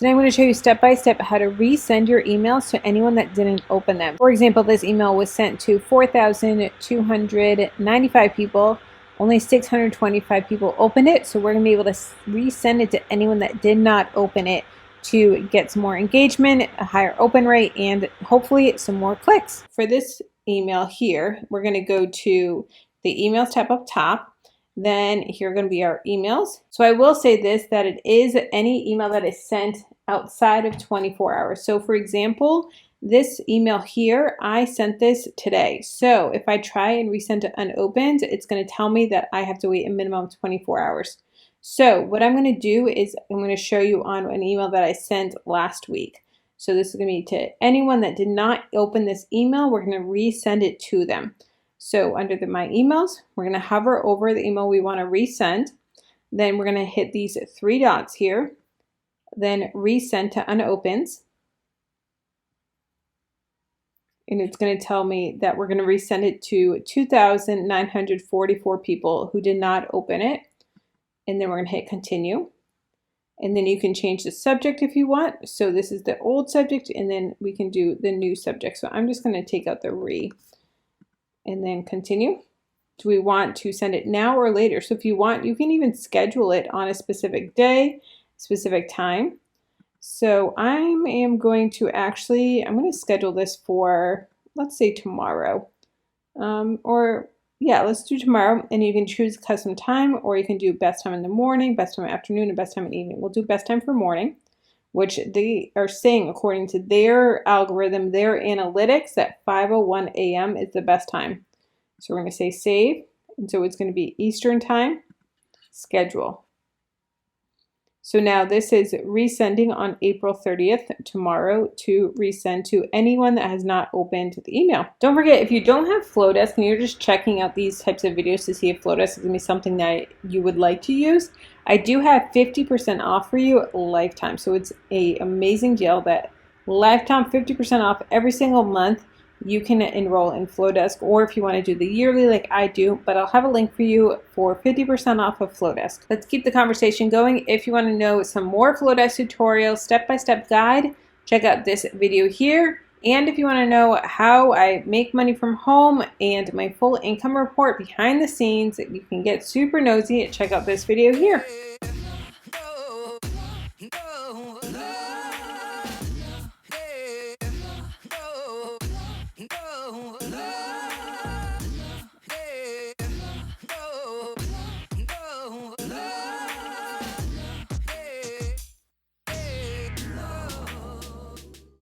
So now I'm going to show you step by step how to resend your emails to anyone that didn't open them. For example, this email was sent to 4,295 people. Only 625 people opened it, so we're going to be able to resend it to anyone that did not open it to get some more engagement, a higher open rate, and hopefully some more clicks. For this email here, we're going to go to the emails tab up top. Then here are going to be our emails. So I will say this, that it is any email that is sent outside of 24 hours. So for example, this email here, I sent this today. So if I try and resend it unopened, it's going to tell me that I have to wait a minimum of 24 hours. So what I'm going to do is I'm going to show you on an email that I sent last week. So this is going to be to anyone that did not open this email. We're going to resend it to them. So under my emails, we're going to hover over the email we want to resend. Then we're going to hit these three dots here. Then resend to unopened. And it's going to tell me that we're going to resend it to 2,944 people who did not open it. And then we're going to hit continue. And then you can change the subject if you want. So this is the old subject, and then we can do the new subject. So I'm just going to take out the and then continue. Do we want to send it now or later? So if you want, you can even schedule it on a specific day, specific time. So I am going to I'm going to schedule this for, let's say tomorrow. Let's do tomorrow, and you can choose custom time, or you can do best time in the morning, best time in the afternoon, and best time in the evening. We'll do best time for morning, which they are saying according to their algorithm, their analytics, that 5:01 a.m. is the best time. So we're going to say save, and so it's going to be Eastern time, schedule. So now this is resending on April 30th, tomorrow, to resend to anyone that has not opened the email. Don't forget, if you don't have Flodesk and you're just checking out these types of videos to see if Flodesk is going to be something that you would like to use, I do have 50% off for you lifetime. So it's an amazing deal that lifetime 50% off every single month. You can enroll in Flodesk, or if you want to do the yearly like I do, but I'll have a link for you for 50% off of Flodesk. Let's keep the conversation going. If you want to know some more Flodesk tutorials, step-by-step guide, check out this video here. And if you want to know how I make money from home and my full income report behind the scenes, you can get super nosy and check out this video here.